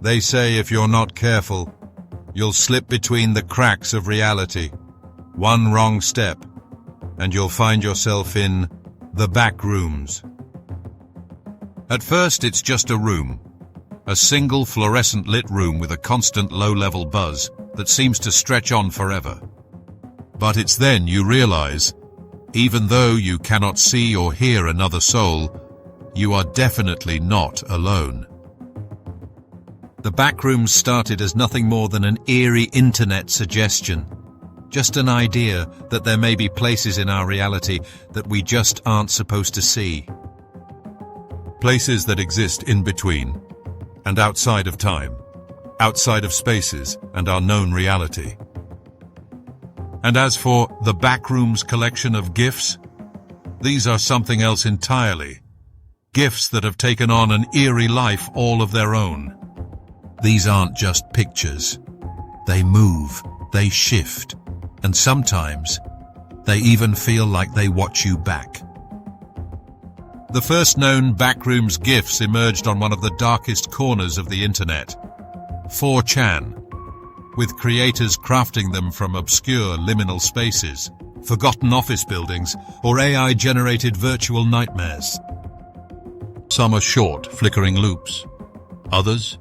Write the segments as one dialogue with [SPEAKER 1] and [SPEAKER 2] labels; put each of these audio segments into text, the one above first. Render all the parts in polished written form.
[SPEAKER 1] They say if you're not careful, you'll slip between the cracks of reality. One wrong step, and you'll find yourself in the Backrooms. At first, it's just a room. A single fluorescent lit room with a constant low-level buzz that seems to stretch on forever. But it's then you realize, even though you cannot see or hear another soul, you are definitely not alone. The Backrooms started as nothing more than an eerie internet suggestion. Just an idea that there may be places in our reality that we just aren't supposed to see. Places that exist in between and outside of time, outside of spaces and our known reality. And as for the Backrooms collection of GIFs, these are something else entirely. GIFs that have taken on an eerie life all of their own. These aren't just pictures. They move, they shift, and sometimes they even feel like they watch you back. The first known Backrooms GIFs emerged on one of the darkest corners of the internet, 4chan, with creators crafting them from obscure liminal spaces, forgotten office buildings, or AI-generated virtual nightmares. Some are short, flickering loops. Others,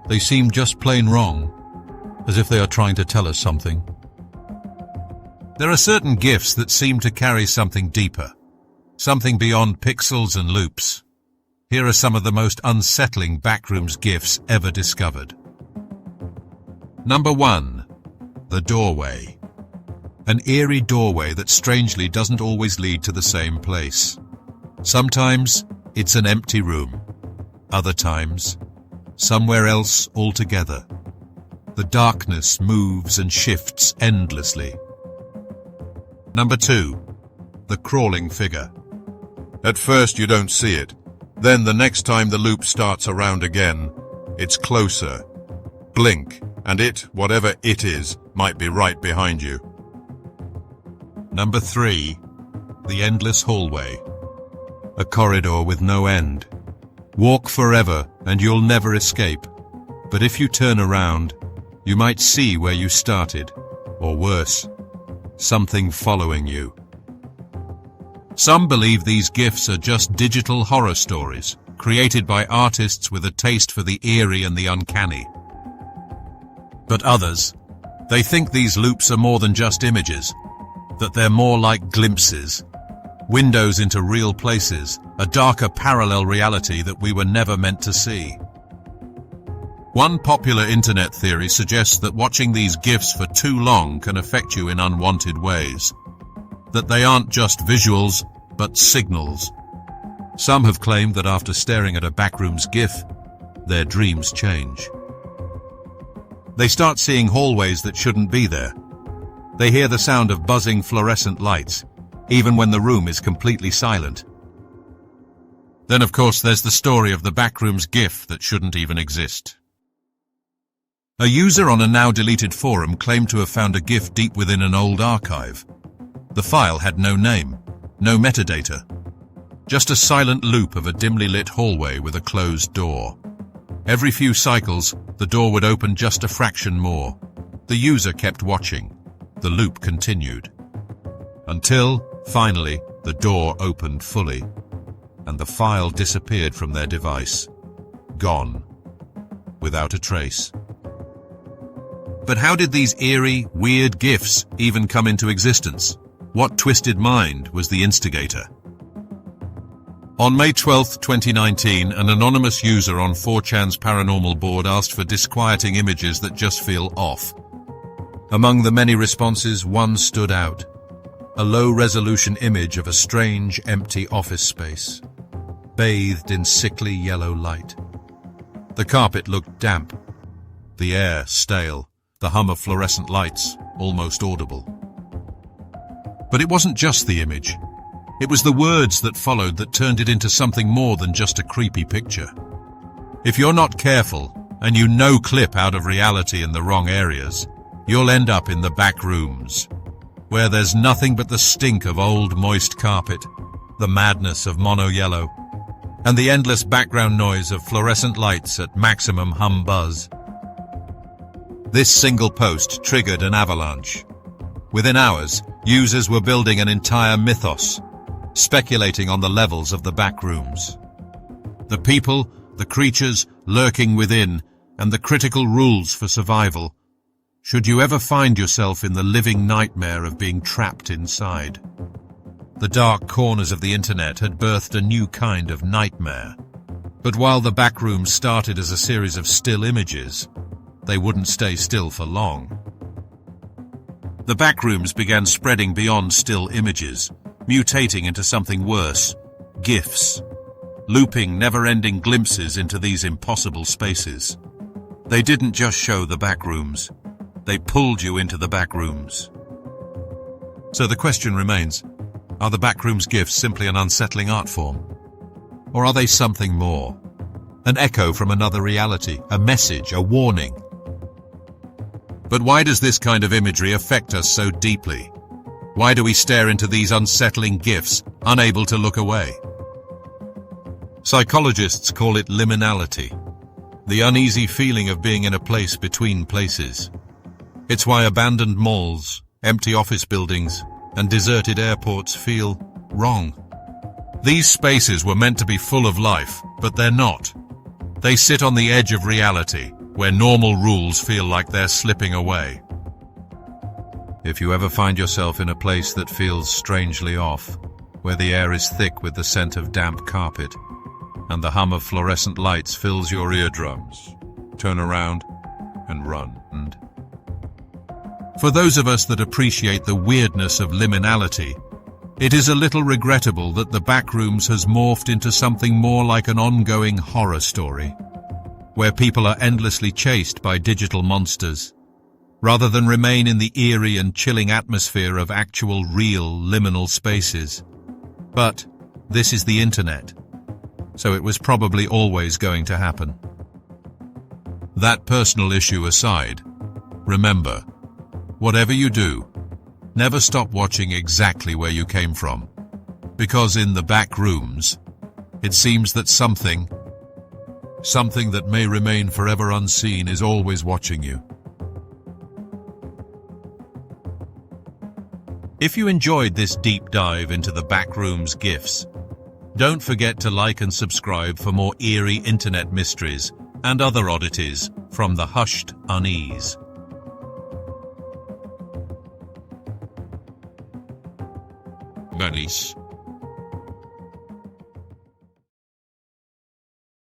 [SPEAKER 1] they seem just plain wrong, as if they are trying to tell us something. There are certain GIFs that seem to carry something deeper, something beyond pixels and loops. Here are some of the most unsettling Backrooms GIFs ever discovered. Number 1. The doorway. An eerie doorway that strangely doesn't always lead to the same place. Sometimes it's an empty room. Other times, somewhere else altogether. The darkness moves and shifts endlessly. Number 2. The crawling figure. At first you don't see it. Then the next time the loop starts around again, it's closer. Blink, and it, whatever it is, might be right behind you. Number 3. The endless hallway. A corridor with no end. Walk forever and you'll never escape. But if you turn around, you might see where you started, or worse, something following you. Some believe these GIFs are just digital horror stories, created by artists with a taste for the eerie and the uncanny. But others, they think these loops are more than just images, that they're more like glimpses, windows into real places, a darker parallel reality that we were never meant to see. One popular internet theory suggests that watching these GIFs for too long can affect you in unwanted ways. That they aren't just visuals, but signals. Some have claimed that after staring at a Backrooms GIF, their dreams change. They start seeing hallways that shouldn't be there. They hear the sound of buzzing fluorescent lights, even when the room is completely silent. Then, of course, there's the story of the Backrooms GIF that shouldn't even exist. A user on a now-deleted forum claimed to have found a GIF deep within an old archive. The file had no name, no metadata, just a silent loop of a dimly lit hallway with a closed door. Every few cycles, the door would open just a fraction more. The user kept watching. The loop continued. Until, finally, the door opened fully, and the file disappeared from their device. Gone. Without a trace. But how did these eerie, weird GIFs even come into existence? What twisted mind was the instigator? On May 12, 2019, an anonymous user on 4chan's paranormal board asked for disquieting images that just feel off. Among the many responses, one stood out. A low-resolution image of a strange, empty office space, bathed in sickly yellow light. The carpet looked damp, the air stale, the hum of fluorescent lights almost audible. But it wasn't just the image. It was the words that followed that turned it into something more than just a creepy picture. If you're not careful, and you no-clip out of reality in the wrong areas, you'll end up in the Backrooms, where there's nothing but the stink of old moist carpet, the madness of mono yellow, and the endless background noise of fluorescent lights at maximum hum buzz. This single post triggered an avalanche. Within hours, users were building an entire mythos, speculating on the levels of the backrooms. The people, the creatures lurking within, and the critical rules for survival, should you ever find yourself in the living nightmare of being trapped inside. The dark corners of the internet had birthed a new kind of nightmare. But while the backrooms started as a series of still images, they wouldn't stay still for long. The backrooms began spreading beyond still images, mutating into something worse, GIFs, looping never-ending glimpses into these impossible spaces. They didn't just show the backrooms, they pulled you into the backrooms. So the question remains, are the backrooms GIFs simply an unsettling art form? Or are they something more? An echo from another reality, a message, a warning? But why does this kind of imagery affect us so deeply? Why do we stare into these unsettling GIFs, unable to look away? Psychologists call it liminality, the uneasy feeling of being in a place between places. It's why abandoned malls, empty office buildings, and deserted airports feel wrong. These spaces were meant to be full of life, but they're not. They sit on the edge of reality, where normal rules feel like they're slipping away. If you ever find yourself in a place that feels strangely off, where the air is thick with the scent of damp carpet, and the hum of fluorescent lights fills your eardrums, turn around and run. And for those of us that appreciate the weirdness of liminality, it is a little regrettable that the backrooms has morphed into something more like an ongoing horror story, where people are endlessly chased by digital monsters, rather than remain in the eerie and chilling atmosphere of actual real liminal spaces. But this is the internet, so it was probably always going to happen. That personal issue aside, remember, whatever you do, never stop watching exactly where you came from, because in the back rooms, it seems that something that may remain forever unseen is always watching you. If you enjoyed this deep dive into the backrooms GIFs, don't forget to like and subscribe for more eerie internet mysteries and other oddities from the hushed unease. Venice.